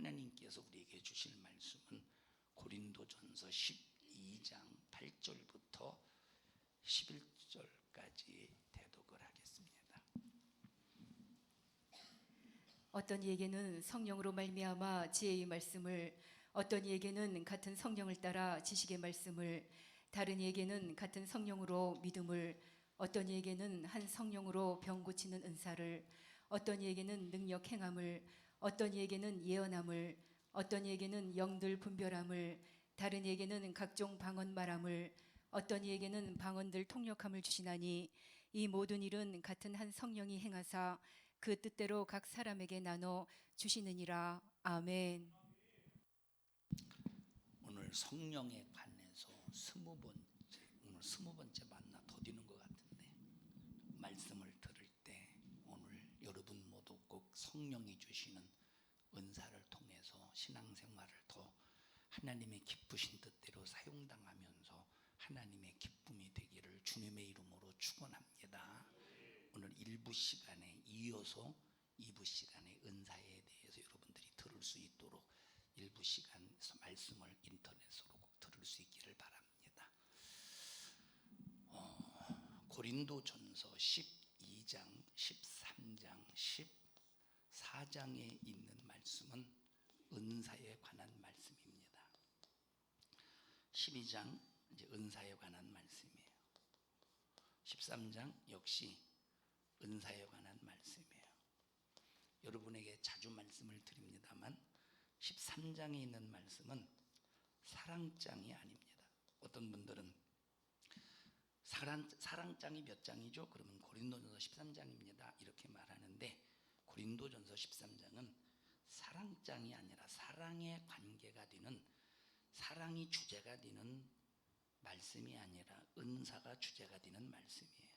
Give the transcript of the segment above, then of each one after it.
하나님께서 우리에게 주실 말씀은 고린도전서 12장 8절부터 11절까지 대독을 하겠습니다. 어떤 이에게는 성령으로 말미암아 지혜의 말씀을, 어떤 이에게는 같은 성령을 따라 지식의 말씀을, 다른 이에게는 같은 성령으로 믿음을, 어떤 이에게는 한 성령으로 병 고치는 은사를, 어떤 이에게는 능력 행함을, 어떤 이에게는 예언함을, 어떤 이에게는 영들 분별함을, 다른 이에게는 각종 방언 말함을, 어떤 이에게는 방언들 통역함을 주시나니 이 모든 일은 같은 한 성령이 행하사 그 뜻대로 각 사람에게 나눠 주시느니라. 아멘. 오늘 성령에 관해서 오늘 20번째 만나 더디는 것 같은데, 말씀을 들을 때 오늘 여러분 모두 꼭 성령이 주시는 은사를 통해서 신앙생활을 더 하나님의 기쁘신 뜻대로 사용당하면서 하나님의 기쁨이 되기를 주님의 이름으로 축원합니다. 오늘 1부 시간에 이어서 2부 시간에 은사에 대해서 여러분들이 들을 수 있도록 1부 시간에서 말씀을 인터넷으로 꼭 들을 수 있기를 바랍니다. 고린도전서 12장, 13장, 14장에 있는 말씀은 은사에 관한 말씀입니다. 12장 이제 은사에 관한 말씀이에요. 13장 역시 은사에 관한 말씀이에요. 여러분에게 자주 말씀을 드립니다만 13장에 있는 말씀은 사랑장이 아닙니다. 어떤 분들은 사랑장이 몇 장이죠? 그러면 고린도전서 13장입니다 이렇게 말하는데, 고린도전서 13장은 사랑장이 아니라 사랑의 관계가 되는, 사랑이 주제가 되는 말씀이 아니라 은사가 주제가 되는 말씀이에요.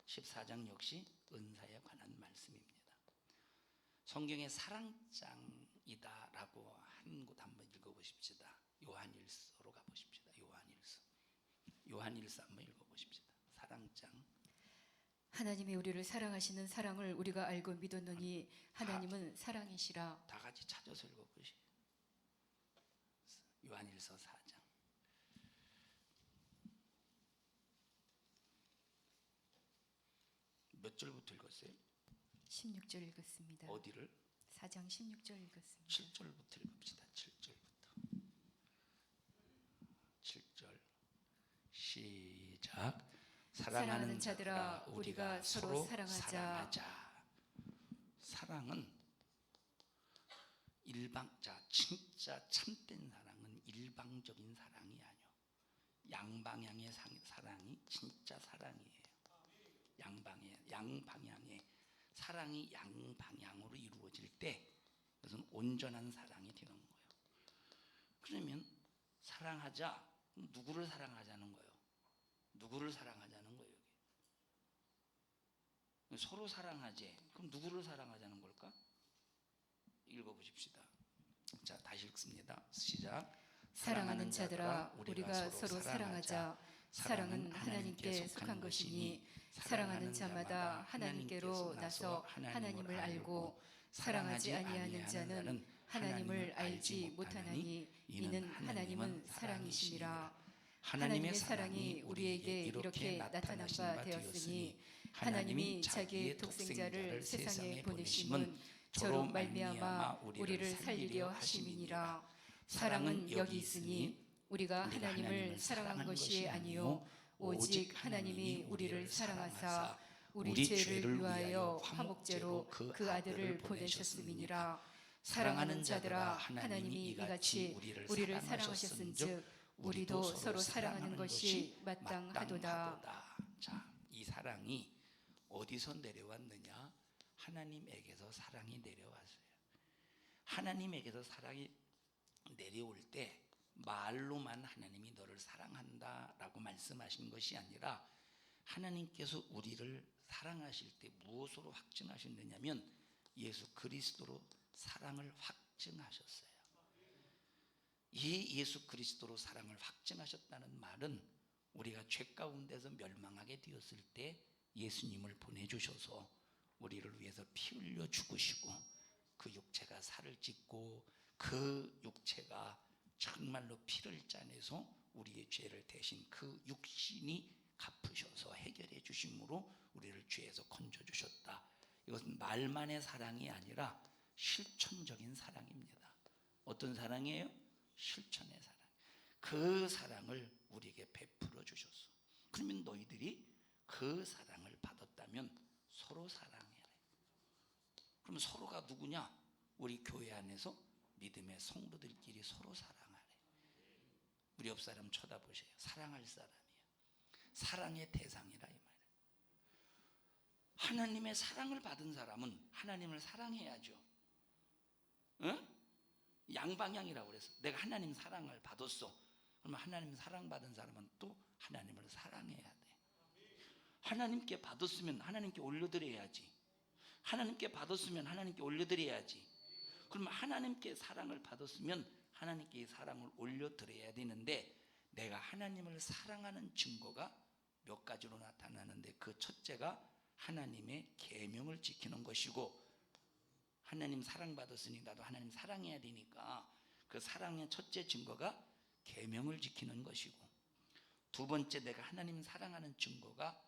14장 역시 은사에 관한 말씀입니다. 성경에 사랑장이다라고 한 곳 한번 읽어보십시다. 요한일서로 가보십시다. 요한일서 한번 읽어보십시다. 사랑장. 하나님이 우리를 사랑하시는 사랑을 우리가 알고 믿었노니 하나님은 사랑이시라. 다 같이 찾아서 읽어보시죠. 요한일서 4장. 몇 절부터 읽었어요? 16절 읽었습니다. 어디를? 4장 16절 읽었습니다. 7절부터 읽읍시다. 7절 시작. 사랑하는 자들아, 우리가 서로 사랑하자. 사랑은 진짜 참된 사랑은 일방적인 사랑이 아니요, 양방향의 사랑이 진짜 사랑이에요. 양방향의 사랑이 양방향으로 이루어질 때 그것은 온전한 사랑이 되는 거예요. 그러면 사랑하자, 누구를 사랑하자는 거예요? 누구를 사랑하자는 거예요? 여기 서로 사랑하지. 그럼 누구를 사랑하자는 걸까? 읽어보십시다. 자, 다시 읽습니다. 시작. 사랑하는 자들아, 우리가 서로 사랑하자. 사랑은 하나님께 속한 것이니 사랑하는 자마다 하나님께로 나서 하나님을 알고, 사랑하지 아니하는 자는 하나님을 알지 못하나니 이는 하나님은 사랑이심이라. 하나님의 사랑이 우리에게 이렇게 나타난 바 되었으니 하나님이 자기의 독생자를 세상에 보내심은 저로 말미암아 우리를 살리려 하심이니라. 사랑은 여기 있으니 우리가 하나님을 사랑한 것이 아니요 오직 하나님이 우리를 사랑하사 우리 죄를 위하여 화목제로 그 아들을 보내셨음이니라. 사랑하는 자들아, 하나님이 이같이 우리를 사랑하셨은즉 우리도 서로 사랑하는 것이 마땅하도다. 자, 이 사랑이 어디서 내려왔느냐? 하나님에게서 사랑이 내려왔어요. 하나님에게서 사랑이 내려올 때 말로만 하나님이 너를 사랑한다 라고 말씀하신 것이 아니라, 하나님께서 우리를 사랑하실 때 무엇으로 확증하셨느냐면 예수 그리스도로 사랑을 확증하셨어요. 이 예수 그리스도로 사랑을 확증하셨다는 말은 우리가 죄 가운데서 멸망하게 되었을 때 예수님을 보내주셔서 우리를 위해서 피 흘려 죽으시고 그 육체가 살을 찢고 그 육체가 정말로 피를 짜내서 우리의 죄를 대신 그 육신이 갚으셔서 해결해 주심으로 우리를 죄에서 건져 주셨다. 이것은 말만의 사랑이 아니라 실천적인 사랑입니다. 어떤 사랑이에요? 실천의 사랑. 그 사랑을 우리에게 베풀어 주셨어. 그러면 너희들이 그 사랑을 받았다면 서로 사랑해라. 그럼 서로가 누구냐? 우리 교회 안에서 믿음의 성도들끼리 서로 사랑하래. 우리 옆 사람 쳐다보세요. 사랑할 사람이야. 사랑의 대상이라 이 말이에요. 하나님의 사랑을 받은 사람은 하나님을 사랑해야죠. 응? 양방향이라고 그랬어. 내가 하나님 사랑을 받았어. 그러면 하나님 사랑받은 사람은 또 하나님을 사랑해야 돼. 하나님께 받았으면 하나님께 올려드려야지. 하나님께 받았으면 하나님께 올려드려야지. 그러면 하나님께 사랑을 받았으면 하나님께 이 사랑을 올려드려야 되는데, 내가 하나님을 사랑하는 증거가 몇 가지로 나타나는데, 그 첫째가 하나님의 계명을 지키는 것이고, 하나님 사랑받았으니 나도 하나님 사랑해야 되니까 그 사랑의 첫째 증거가 계명을 지키는 것이고, 두 번째 내가 하나님 사랑하는 증거가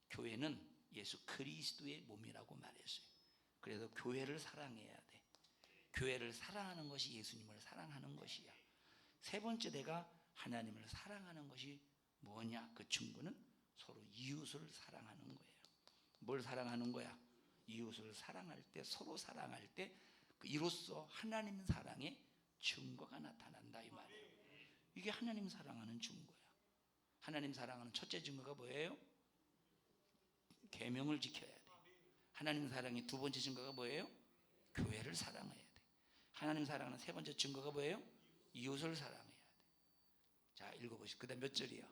교회는 예수 그리스도의 몸이라고 말했어요. 그래서 교회를 사랑해야 돼. 교회를 사랑하는 것이 예수님을 사랑하는 것이야. 세 번째 내가 하나님을 사랑하는 것이 뭐냐? 그 증거는 서로 이웃을 사랑하는 거예요. 뭘 사랑하는 거야? 이웃을 사랑할 때, 서로 사랑할 때 이로써 하나님 사랑의 증거가 나타난다 이 말이에요. 이게 하나님 사랑하는 증거야. 하나님 사랑하는 첫째 증거가 뭐예요? 계명을 지켜야 돼. 하나님 사랑의 두 번째 증거가 뭐예요? 교회를 사랑해야 돼. 하나님 사랑하는 세 번째 증거가 뭐예요? 이웃을 사랑해야 돼. 자, 읽어보시죠. 그 다음 몇 절이요?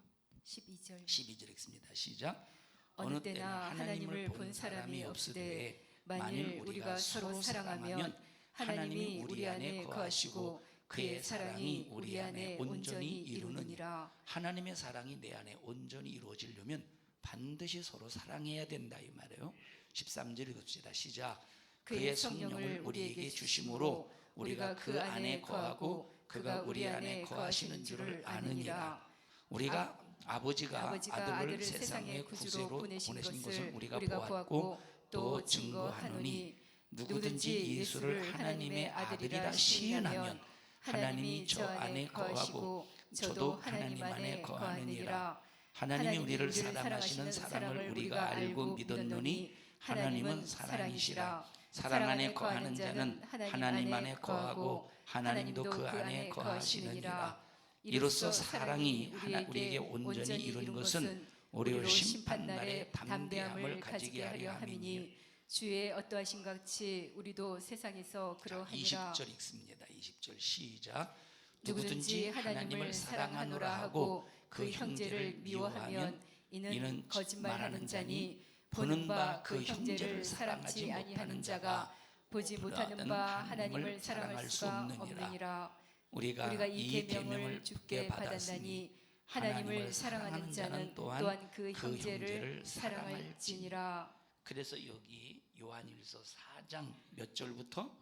12절. 12절 읽습니다. 시작. 어느 때나 하나님을 본 사람이 없으되 만일 우리가 서로 사랑하면 하나님이 우리 안에 거하시고 그의 사랑이 우리 안에 온전히 이루느니라. 하나님의 사랑이 내 안에 온전히 이루어지려면 반드시 서로 사랑해야 된다 이 말이에요. 13절 읽읍시다. 시작. 그의 성령을 우리에게 주심으로 우리가 그 안에 거하고 그가 우리 안에 거하시는 줄을 아느니라. 우리가 아버지가 아들을 세상의 구주로 보내신 것을 우리가 보았고 또 증거하노니, 누구든지 예수를 하나님의 아들이라 시인하면 하나님이 저 안에 거하고 저도 하나님 안에 거하느니라. 하나님이 우리를 사랑하시는 사랑을 우리가 알고 믿었노니 하나님은 사랑이시라. 사랑 안에 거하는 자는 하나님 안에 거하고 하나님도 그 안에 거하시느니라. 이로써 사랑이 우리에게 온전히 이룬 것은 우리를 심판날에 담대함을 가지게 하려 함이니, 주의 어떠하신 같이 우리도 세상에서 그러하니라. 20절 읽습니다. 20절 시작. 누구든지 하나님을 사랑하노라 하고 그 형제를 미워하면 이는 거짓말하는 자니, 보는 바 그 형제를 사랑하지 아니하는 자가 보지 못하는 바 하나님을 사랑할 수가 없느니라. 우리가 이 계명을 주께 받았나니 하나님을 사랑하는 자는 또한 그 형제를 사랑할지니라. 그래서 여기 요한일서 4장 몇 절부터?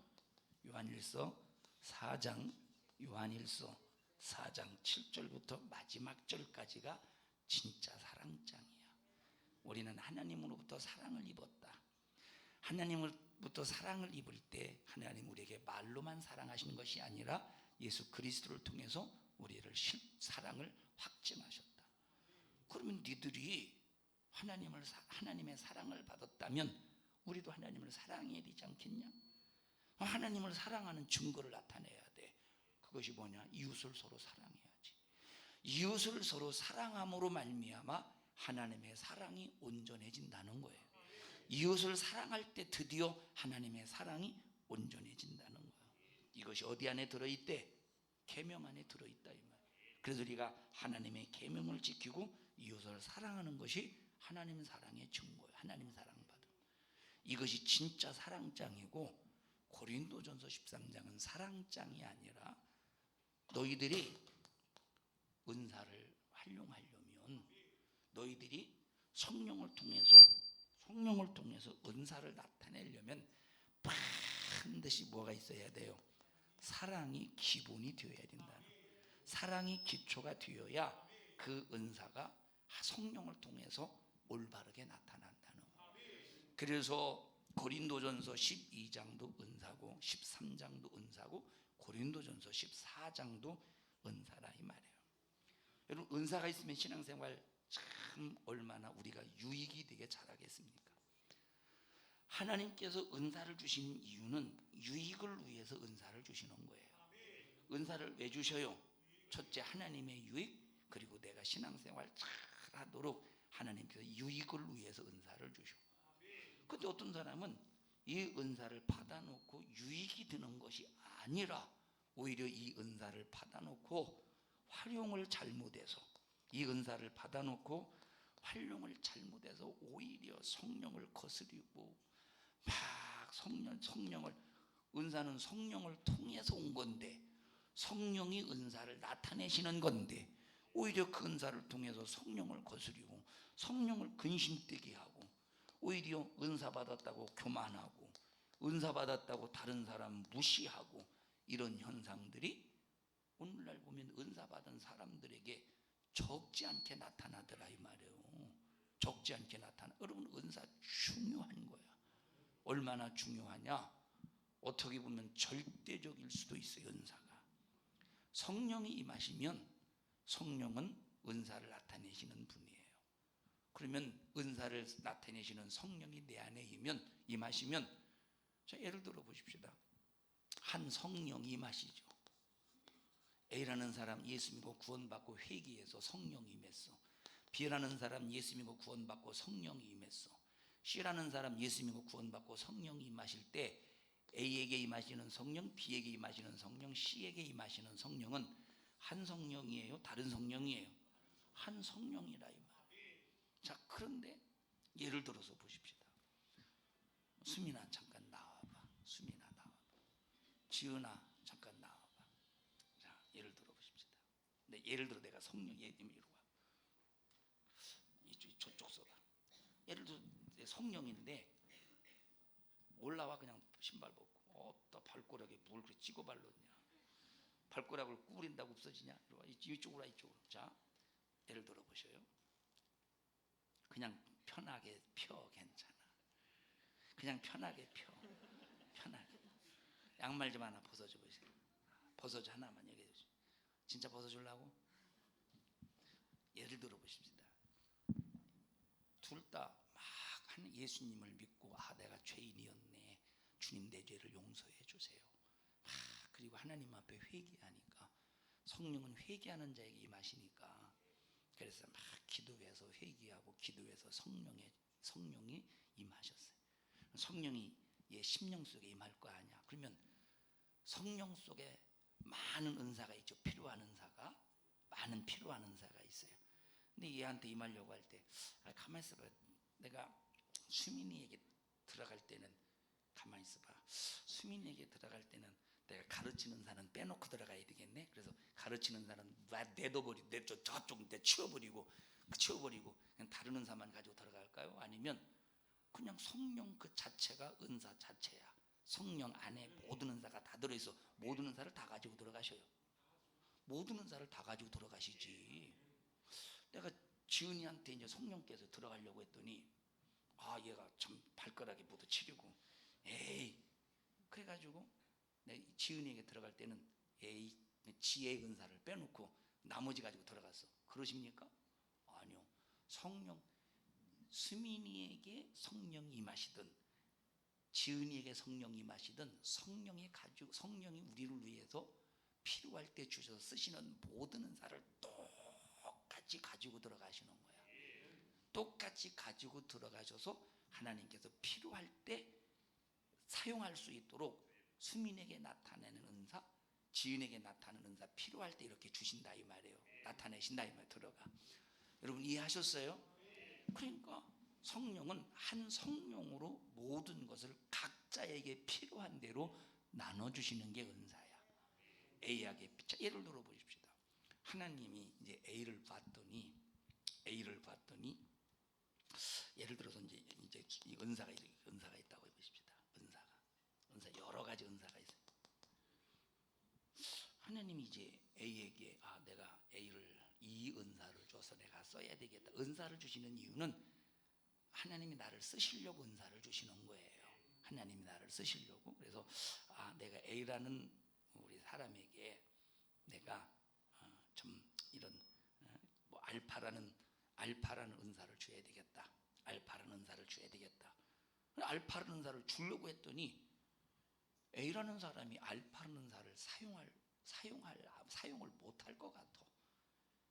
요한일서 4장 7절부터 마지막 절까지가 진짜 사랑장이야. 우리는 하나님으로부터 사랑을 입었다. 하나님으로부터 사랑을 입을 때 하나님 우리에게 말로만 사랑하시는 것이 아니라 예수 그리스도를 통해서 우리를 사랑을 확증하셨다. 그러면 니들이 하나님의 사랑을 받았다면 우리도 하나님을 사랑해야 되지 않겠냐? 하나님을 사랑하는 증거를 나타내야 돼. 그것이 뭐냐? 이웃을 서로 사랑해야지. 이웃을 서로 사랑함으로 말미암아 하나님의 사랑이 온전해진다는 거예요. 이웃을 사랑할 때 드디어 하나님의 사랑이 온전해진다는 거예요. 이것이 어디 안에 들어있대? 계명 안에 들어있다 이 말. 그래서 우리가 하나님의 계명을 지키고 이웃을 사랑하는 것이 하나님 사랑의 증거예요. 하나님 사랑받음. 이것이 진짜 사랑장이고, 고린도전서 13장은 사랑장이 아니라 너희들이 은사를 활용하려면, 너희들이 성령을 통해서 은사를 나타내려면 반드시 뭐가 있어야 돼요? 사랑이 기본이 되어야 된다는 거예요. 사랑이 기초가 되어야 그 은사가 성령을 통해서 올바르게 나타난다는 거예요. 그래서 고린도전서 12장도 은사고 13장도 은사고 고린도전서 14장도 은사라 이 말이에요. 여러분, 은사가 있으면 신앙생활 참 얼마나 우리가 유익이 되게 잘하겠습니까? 하나님께서 은사를 주시는 이유는 유익을 위해서 은사를 주시는 거예요. 은사를 왜 주셔요? 첫째, 하나님의 유익, 그리고 내가 신앙생활 잘하도록 하나님께서 유익을 위해서 은사를 주셔. 근데 어떤 사람은 이 은사를 받아놓고 유익이 되는 것이 아니라 오히려 이 은사를 받아놓고 활용을 잘못해서, 이 은사를 받아놓고 활용을 잘못해서 오히려 성령을 거스리고 막 성령을, 은사는 성령을 통해서 온 건데, 성령이 은사를 나타내시는 건데 오히려 그 은사를 통해서 성령을 거스리고 성령을 근심되게 하고 오히려 은사 받았다고 교만하고 은사 받았다고 다른 사람 무시하고, 이런 현상들이 오늘날 보면 은사 받은 사람들에게 적지 않게 나타나더라 이 말이에요. 적지 않게 나타나. 여러분, 은사 중요한 거야. 얼마나 중요하냐? 어떻게 보면 절대적일 수도 있어요. 은사가 성령이 임하시면 성령은 은사를 나타내시는 분이에요. 그러면 은사를 나타내시는 성령이 내 안에 임하시면, 자, 예를 들어 보십시다. 한 성령이 임하시죠. A라는 사람 예수 믿고 구원받고 회개해서 성령이 임했어. B라는 사람 예수 믿고 구원받고 성령이 임했어. C라는 사람 예수 믿고 구원받고 성령이 임하실 때 A에게 임하시는 성령, B에게 임하시는 성령, C에게 임하시는 성령은 한 성령이에요? 다른 성령이에요? 한 성령이라 이 말. 자, 그런데 예를 들어서 보십시다. 수민아 잠깐 나와봐. 수민아 나와봐. 지은아 잠깐 나와봐. 자, 예를 들어 보십시다. 근데 예를 들어 내가 성령, 이리 와. 저쪽 써봐. 예를 들어 성령인데 올라와. 그냥 신발 벗고 어따 발가락에 뭘 그렇게 찍어 발랐냐? 발가락을 구부린다고 없어지냐? 이쪽으로 와, 이쪽으로. 자, 예를 들어 보셔요. 그냥 편하게 펴. 괜찮아. 그냥 편하게 펴. 편하게. 양말 좀 하나 벗어줘 보세요. 벗어줘. 하나만 얘기해 주세요. 진짜 벗어주려고? 예를 들어 보십시다. 둘 다 막 예수님을 믿고, 아, 내가 죄인이었네. 주님, 내 죄를 용서해 주세요. 그리고 하나님 앞에 회개하니까 성령은 회개하는 자에게 임하시니까, 그래서 막 기도해서 회개하고 기도해서 성령이 임하셨어요. 성령이 얘 심령 속에 임할 거 아니야. 그러면 성령 속에 많은 은사가 있죠. 필요한 은사가, 많은 필요한 은사가 있어요. 근데 얘한테 임하려고 할 때, 가만히 있어봐. 내가 수민이에게 들어갈 때는, 가만히 있어봐. 수민이에게 들어갈 때는 내가 가르치는 사람 빼놓고 들어가야 되겠네. 그래서 가르치는 사람 내둬버리고, 저쪽 치워버리고 그냥 다른 은사만 가지고 들어갈까요? 아니면 그냥 성령 그 자체가 은사 자체야. 성령 안에 모든 은사가 다 들어있어. 모든 은사를 다 가지고 들어가셔요. 모든 은사를 다 가지고 들어가시지. 내가 지은이한테 이제 성령께서 들어가려고 했더니, 아, 얘가 참 발가락에 묻어 치려고, 에이, 그래가지고 내 지은이에게 들어갈 때는 에이, 지혜의 은사를 빼놓고 나머지 가지고 들어갔어. 그러십니까? 아니요. 성령, 수민이에게 성령이 임하시든 지은이에게 성령이 임하시든 성령이 우리를 위해서 필요할 때 주셔서 쓰시는 모든 은사를 똑같이 가지고 들어가시는 거야. 똑같이 가지고 들어가셔서 하나님께서 필요할 때 사용할 수 있도록 수민에게 나타내는 은사, 지은에게 나타내는 은사, 필요할 때 이렇게 주신다 이 말이에요. 나타내신다 이 말. 들어가. 여러분 이해하셨어요? 그러니까 성령은 한 성령으로 모든 것을 각자에게 필요한 대로 나눠주시는 게 은사야. A에게, 예를 들어 보십시다. 하나님이 이제 A를 봤더니 예를 들어서 이제 이 은사가 있다고 해보십시다. 은사 여러 가지 은사가 있어요. 써야 되겠다. 은사를 주시는 이유는 하나님이 나를 쓰시려고 은사를 주시는 거예요. 하나님이 나를 쓰시려고. 그래서 내가 A라는 우리 사람에게 내가 좀 이런 뭐 알파라는 은사를 줘야 되겠다. 알파라는 은사를 줘야 되겠다. 알파라는 은사를 주려고 했더니 A라는 사람이 알파라는 은사를 사용을 못할 것 같아.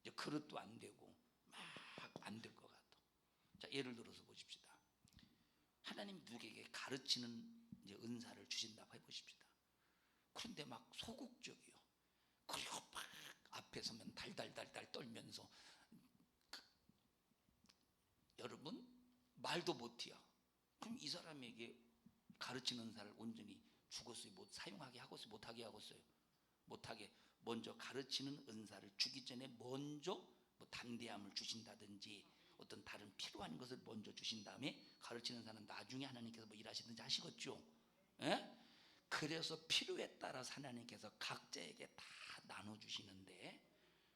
이제 그릇도 안 되고 막 안 될 것 같아. 자, 예를 들어서 보십시다. 하나님 누구에게 가르치는 이제 은사를 주신다고 해보십시다. 그런데 막 소극적이요. 그리고 막 앞에 서면 달달달달 떨면서 여러분 말도 못해요. 그럼 이 사람에게 가르치는 은사를 온전히 죽었어요? 못 사용하게 하겠어요? 못하게 하겠어요? 못하게. 먼저 가르치는 은사를 주기 전에 먼저 뭐 담대함을 주신다든지 어떤 다른 필요한 것을 먼저 주신 다음에 가르치는 사람은 나중에 하나님께서 뭐 일하시든지 하시겠죠. 예? 그래서 필요에 따라서 하나님께서 각자에게 다 나눠주시는데,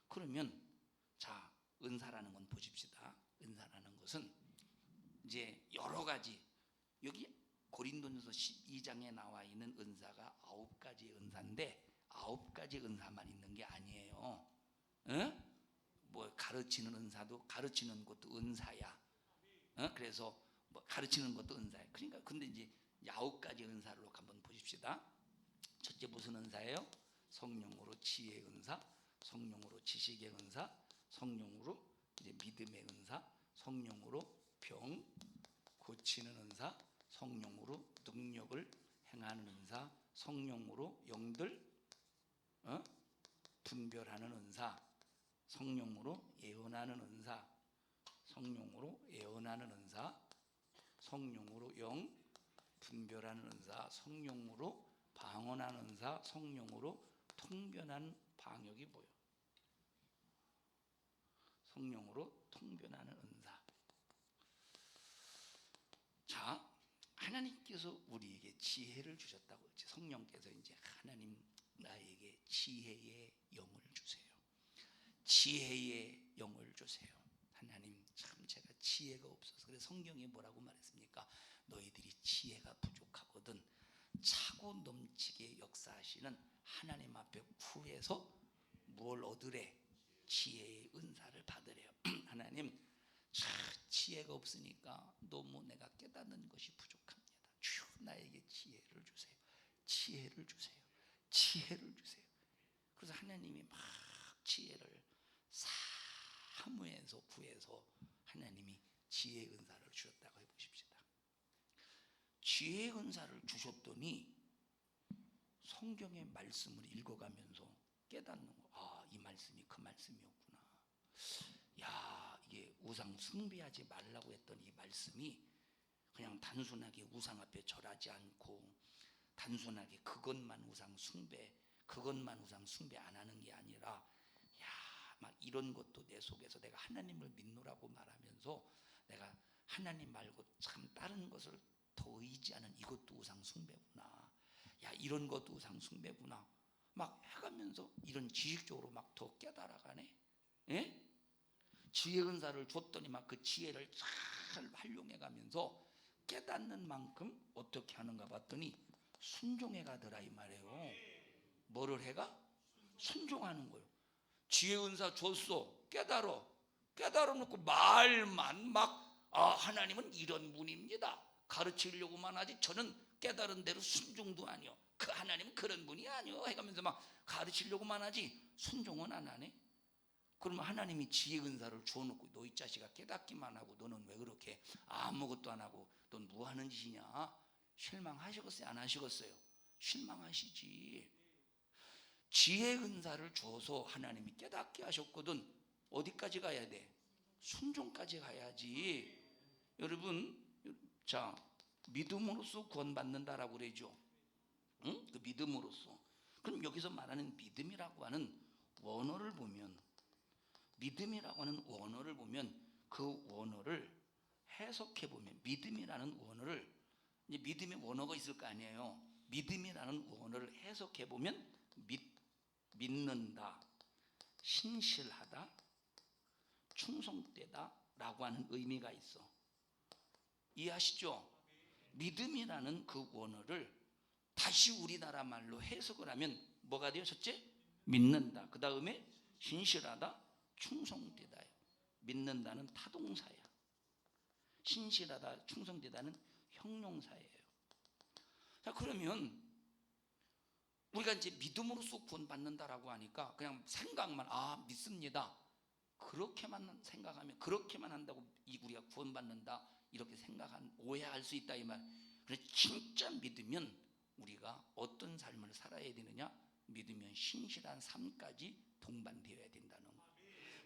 그러면 자, 은사라는 건 보십시다. 은사라는 것은 이제 여러 가지, 여기 고린도전서 12장에 나와 있는 은사가 9가지의 은사인데 9가지 은사만 있는 게 아니에요. 응? 뭐 가르치는 은사도, 가르치는 것도 은사야. 그래서 뭐 가르치는 것도 은사야. 그러니까 근데 이제 9가지 은사로 한번 보십시다. 첫째 무슨 은사예요? 성령으로 지혜의 은사, 성령으로 지식의 은사, 성령으로 이제 믿음의 은사, 성령으로 병 고치는 은사, 성령으로 능력을 행하는 은사, 성령으로 영들 분별하는 은사, 성령으로 예언하는 은사, 성령으로 예언하는 은사, 성령으로 영 분별하는 은사, 성령으로 방언하는 은사, 성령으로 통변하는 방역이 뭐예요? 성령으로 통변하는 은사. 자, 하나님께서 우리에게 지혜를 주셨다고 했지. 성령께서 이제 하나님 나에게 지혜의 영을 주세요. 지혜의 영을 주세요. 하나님 참 제가 지혜가 없어서. 그래서 성경에 뭐라고 말했습니까? 너희들이 지혜가 부족하거든 차고 넘치게 역사하시는 하나님 앞에 구해서 뭘 얻으래? 지혜의 은사를 받으래요. 하나님 지혜가 없으니까 너무 내가 깨닫는 것이 부족합니다. 주여 나에게 지혜를 주세요. 지혜를 주세요. 지혜를 주세요. 그래서 하나님이 막 지혜를 사무에서 구해서 하나님이 지혜의 은사를 주셨다고 해보십시다. 지혜의 은사를 주셨더니 성경의 말씀을 읽어가면서 깨닫는 거. 이 말씀이 그 말씀이었구나. 야, 이게 우상 숭배하지 말라고 했던 이 말씀이 그냥 단순하게 우상 앞에 절하지 않고 단순하게 그것만 우상 숭배 안 하는 게 아니라, 야, 막 이런 것도 내 속에서 내가 하나님을 믿노라고 말하면서 내가 하나님 말고 참 다른 것을 더 의지하는 이것도 우상 숭배구나. 야, 이런 것도 우상 숭배구나. 막 해가면서 이런 지식적으로 막 더 깨달아가네. 예? 지혜 은사를 줬더니 막 그 지혜를 잘 활용해가면서 깨닫는 만큼 어떻게 하는가 봤더니 순종해 가더라 이 말이에요. 뭐를 해가? 순종하는 거예요. 지혜 은사 줬어. 깨달아 놓고 말만 막 하나님은 이런 분입니다. 가르치려고만 하지 저는 깨달은 대로 순종도 아니요. 그 하나님은 그런 분이 아니요. 해가면서 막 가르치려고만 하지 순종은 안 하네. 그러면 하나님이 지혜 은사를 주어놓고 너 이 자식아 깨닫기만 하고 너는 왜 그렇게 아무것도 안 하고 넌 뭐 하는 짓이냐? 실망하시겠어요? 안 하시겠어요? 실망하시지. 지혜 은사를 주어서 하나님이 깨닫게 하셨거든. 어디까지 가야 돼? 순종까지 가야지. 여러분, 자, 믿음으로써 구원받는다라고 그러죠. 응? 그 믿음으로써. 그럼 여기서 말하는 믿음이라고 하는 원어를 보면, 믿음이라고 하는 원어를 보면 그 원어를 해석해 보면 믿음이라는 원어를, 이제 믿음의 원어가 있을 거 아니에요. 믿음이라는 원어를 해석해 보면 믿는다, 신실하다, 충성되다라고 하는 의미가 있어. 이해하시죠? 믿음이라는 그 원어를 다시 우리나라 말로 해석을 하면 뭐가 돼요? 첫째, 믿는다. 그 다음에 신실하다, 충성되다. 믿는다는 타동사야. 신실하다, 충성되다는 형용사예요. 자, 그러면 우리가 이제 믿음으로써 구원받는다라고 하니까 그냥 생각만, 믿습니다, 그렇게만 생각하면, 그렇게만 한다고 우리가 구원받는다 이렇게 오해할 수 있다 이 말. 그래서 진짜 믿으면 우리가 어떤 삶을 살아야 되느냐? 믿으면 신실한 삶까지 동반되어야 된다는 거.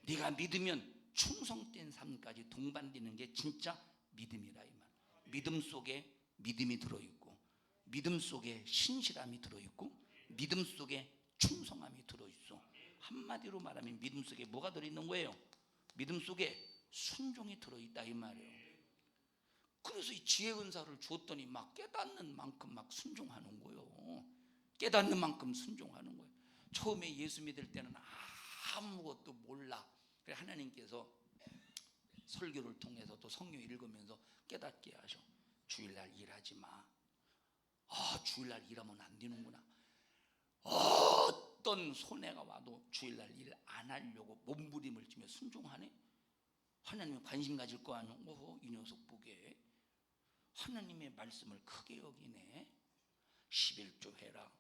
네가 믿으면 충성된 삶까지 동반되는 게 진짜 믿음이라 이 말. 믿음 속에 믿음이 들어있고, 믿음 속에 신실함이 들어있고, 믿음 속에 충성함이 들어있어. 한마디로 말하면 믿음 속에 뭐가 들어있는 거예요? 믿음 속에 순종이 들어있다 이 말이에요. 그래서 이 지혜 은사를 줬더니 막 깨닫는 만큼 막 순종하는 거예요. 깨닫는 만큼 순종하는 거예요. 처음에 예수 믿을 때는 아무것도 몰라. 그래서 하나님께서 설교를 통해서 또 성경 읽으면서 깨닫게 하셔. 주일날 일하지 마. 주일날 일하면 안 되는구나. 어떤 손해가 와도 주일날 일 안 하려고 몸부림을 치며 순종하네. 하나님이 관심 가질 거 아니오. 이 녀석 보게 하나님의 말씀을 크게 여기네. 11조 해라.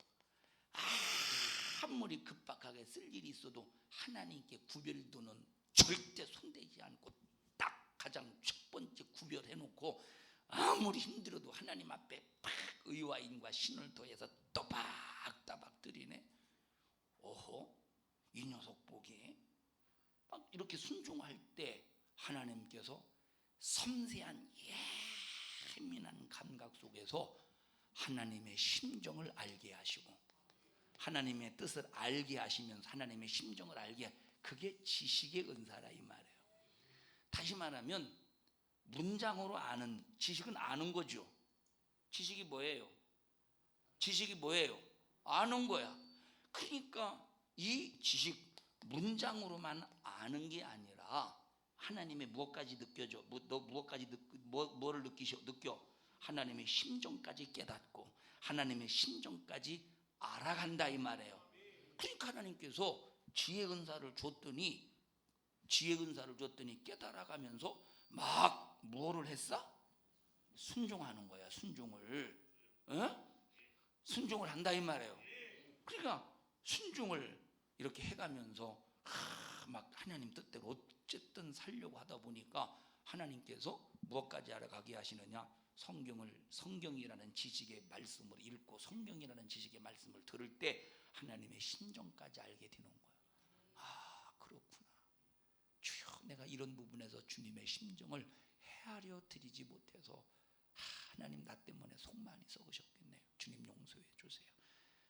아무리 급박하게 쓸 일이 있어도 하나님께 구별도는 절대 손대지 않고 딱 가장 첫 번째 구별해놓고, 아무리 힘들어도 하나님 앞에 팍 의와인과 신을 더해서 또박또박 드리네. 이 녀석 보기에 막 이렇게 순종할 때 하나님께서 섬세한 예민한 감각 속에서 하나님의 심정을 알게 하시고, 하나님의 뜻을 알게 하시면서 하나님의 심정을 알게, 그게 지식의 은사라 이 말이에요. 다시 말하면 문장으로 아는, 지식은 아는 거죠. 지식이 뭐예요? 지식이 뭐예요? 아는 거야. 그러니까 이 지식 문장으로만 아는 게 아니라 하나님의 무엇까지 느껴져? 너 무엇까지 뭐를 느껴? 하나님의 심정까지 깨닫고 하나님의 심정까지 알아간다 이 말이에요. 그러니까 하나님께서 지혜 은사를 줬더니 깨달아가면서 막 뭐를 했어? 순종하는 거야. 순종을 한다 이 말이에요. 그러니까 순종을 이렇게 해가면서 막 하나님 뜻대로 어쨌든 살려고 하다 보니까 하나님께서 무엇까지 알아가게 하시느냐? 성경이라는 지식의 말씀을 읽고 성경이라는 지식의 말씀을 들을 때 하나님의 심정까지 알게 되는 거예요. 그렇구나. 주여, 내가 이런 부분에서 주님의 심정을 헤아려 드리지 못해서 하나님 나 때문에 속 많이 썩으셨겠네요. 주님 용서해 주세요.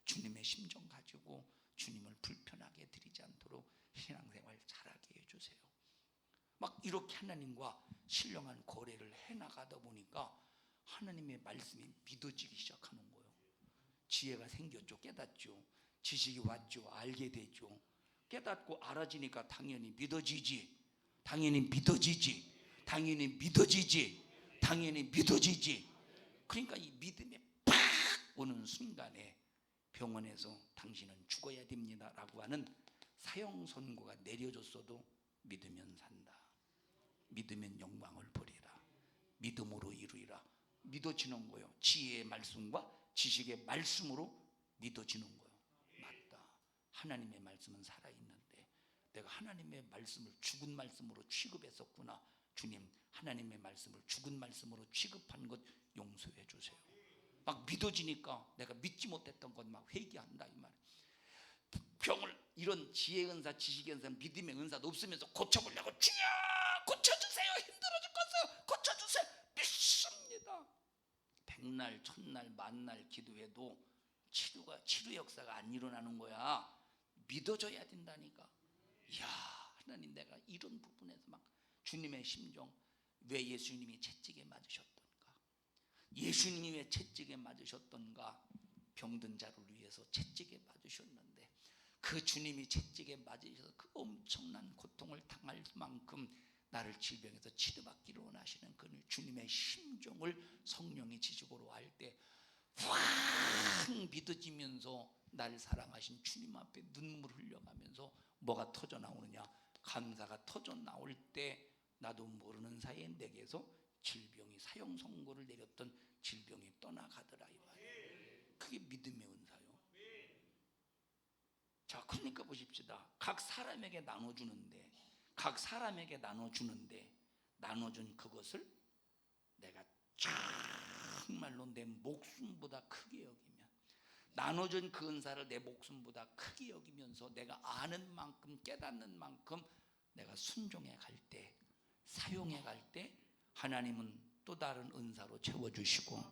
주님의 심정 가지고 주님을 불편하게 드리지 않도록 신앙생활 잘하게 해주세요. 막 이렇게 하나님과 신령한 거래를 해나가다 보니까 하나님의 말씀이 믿어지기 시작하는 거예요. 지혜가 생겼죠. 깨닫죠. 지식이 왔죠. 알게 되죠. 깨닫고 알아지니까 당연히 믿어지지. 그러니까 이 믿음에 팍 오는 순간에 병원에서 당신은 죽어야 됩니다 라고 하는 사형 선고가 내려졌어도 믿으면 산다. 믿으면 영광을 보리라. 믿음으로 이루리라. 믿어지는 거예요. 지혜의 말씀과 지식의 말씀으로 믿어지는 거예요. 맞다. 하나님의 말씀은 살아있는데 내가 하나님의 말씀을 죽은 말씀으로 취급했었구나. 주님, 하나님의 말씀을 죽은 말씀으로 취급한 것 용서해 주세요. 막 믿어지니까 내가 믿지 못했던 것 막 회개한다 이 말. 병을, 이런 지혜 은사, 지식의 은사, 믿음의 은사도 없으면서 고쳐보려고, 주여 고쳐주세요, 힘들어 죽겠어요, 고쳐주세요, 믿습니다. 백날 천날 만날 기도해도 치료 역사가 안 일어나는 거야. 믿어줘야 된다니까. 이야, 하나님, 내가 이런 부분에서 막 주님의 심정, 왜 예수님이 채찍에 맞으셨던가, 예수님이 왜 채찍에 맞으셨던가, 병든 자를 위해서 채찍에 맞으셨는데 그 주님이 채찍에 맞으셔서 그 엄청난 고통을 당할 만큼 나를 질병에서 치료받기를 원하시는 그 주님의 심정을 성령이 지식으로 알 때 확 믿어지면서 나를 사랑하신 주님 앞에 눈물 흘려가면서 뭐가 터져 나오느냐, 감사가 터져 나올 때 나도 모르는 사이에 내게서 질병이 사형 선고를 내렸던 질병이 떠나가더라 이 말이에요. 그게 믿음의 은사요. 자, 그러니까 보십시다. 각 사람에게 나눠주는데 나눠준 그것을 내가 정말로 내 목숨보다 크게 여기면, 나눠준 그 은사를 내 목숨보다 크게 여기면서 내가 아는 만큼 깨닫는 만큼 내가 순종해 갈 때, 사용해 갈 때 하나님은 또 다른 은사로 채워주시고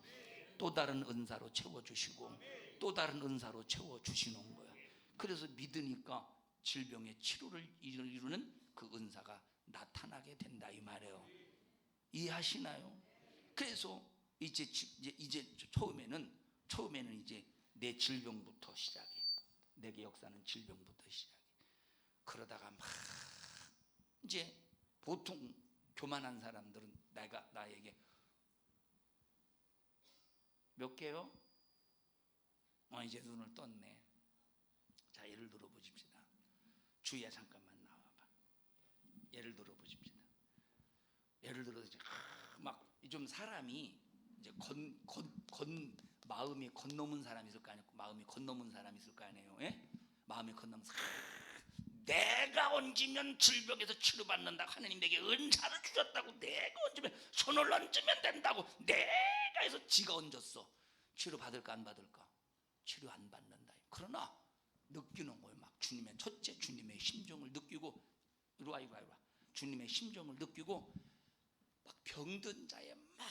또 다른 은사로 채워주시고 또 다른 은사로 채워주시는 거야. 그래서 믿으니까 질병의 치료를 이루는 그 은사가 나타나게 된다 이 말이에요. 이해하시나요? 그래서 이제 처음에는 이제 내 질병부터 시작해. 내게 역사는 질병부터 시작해. 그러다가 막 이제 보통 교만한 사람들은 나에게 몇 개요? 이제 눈을 떴네. 자, 예를 들어 보십시다. 주희야 잠깐만 나와봐. 예를 들어 보십시다. 예를 들어서 이제 막 좀 사람이 이제 마음이 건너문 사람이 있을 거 아니에요. 마음이 건너문 사람이 있을 거 아니에요. 예? 마음이 건너면서 내가 얹으면 질병에서 치료받는다. 하나님 내게 은사를 주셨다고. 내가 얹으면, 손을 얹으면 된다고. 내가 해서 지가 얹었어. 치료 받을까 안 받을까? 치료 안 받는다. 그러나 느끼는 거예요. 막 주님의, 첫째 주님의 심정을 느끼고, 이리 와. 주님의 심정을 느끼고 막 병든 자의 막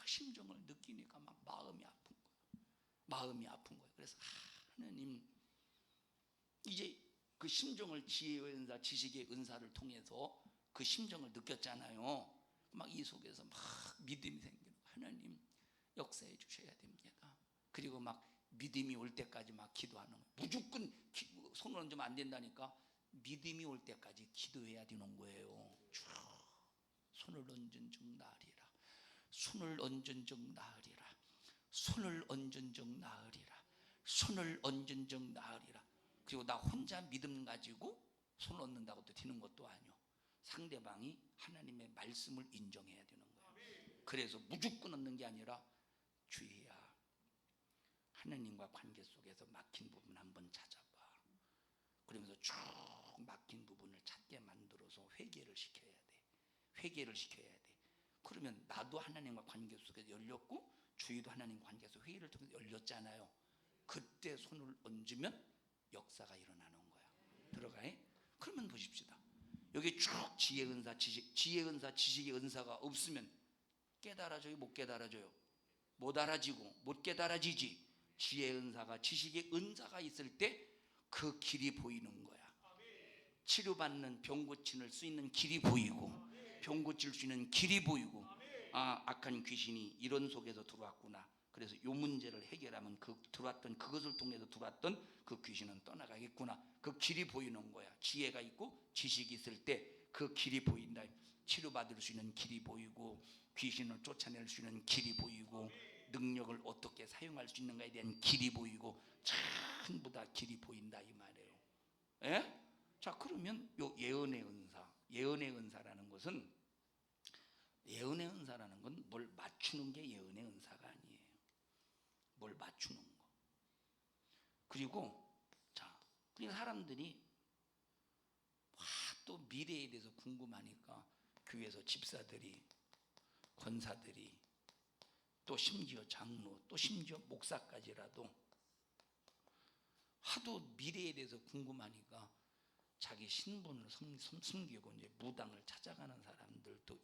심정을 느끼니까 막 마음이 아픈 거예요. 그래서 하나님, 이제 그 심정을 지혜의 은사, 지식의 은사를 통해서 그 심정을 느꼈잖아요. 막 이 속에서 막 믿음이 생기는 거예요. 하나님 역사해 주셔야 됩니다. 그리고 막 믿음이 올 때까지 막 기도하는 거예요. 무조건 손을 얹으면 안 된다니까. 믿음이 올 때까지 기도해야 되는 거예요. 손을 얹은 즉 나으리라. 손을 얹은 즉 나으리라. 손을 얹은 즉 나으리라. 손을 얹은 즉 나으리라. 그리고 나 혼자 믿음 가지고 손 얹는다고 또 되는 것도 아니요. 상대방이 하나님의 말씀을 인정해야 되는 거예요. 그래서 무조건 얹는 게 아니라, 주희야 하나님과 관계 속에서 막힌 부분 한번 찾아봐. 그러면서 쭉 막힌 부분을 찾게 만들어서 회개를 시켜야 돼. 그러면 나도 하나님과 관계 속에서 열렸고 주희도 하나님 관계에서 회의를 통해서 열렸잖아요. 그때 손을 얹으면 역사가 일어나는 거야. 들어가요? 그러면 보십시다. 여기 쭉 지혜의 은사, 지식의 은사가 없으면 깨달아져요, 못 깨달아져요? 못 알아지고 못 깨달아지지. 지혜의 은사가, 지식의 은사가 있을 때 그 길이 보이는 거야. 치료받는, 병 고칠 수 있는 길이 보이고, 병 고칠 수 있는 길이 보이고, 악한 귀신이 이런 속에서 들어왔구나. 그래서 이 문제를 해결하면 그것을 통해서 들어왔던 그 귀신은 떠나가겠구나. 그 길이 보이는 거야. 지혜가 있고 지식이 있을 때 그 길이 보인다. 치료받을 수 있는 길이 보이고, 귀신을 쫓아낼 수 있는 길이 보이고, 능력을 어떻게 사용할 수 있는가에 대한 길이 보이고, 전부 다 길이 보인다 이 말이에요. 예? 자, 그러면 요 예언의 은사라는 것은, 예언의 은사라는 건 뭘 맞추는 게 예언의 은사가 아니에요. 뭘 맞추는 거. 그리고 사람들이 또 미래에 대해서 궁금하니까 교회에서 집사들이, 권사들이, 또 심지어 장로, 또 심지어 목사까지라도 하도 미래에 대해서 궁금하니까 자기 신분을 숨기고 이제 무당을 찾아가는 사람들도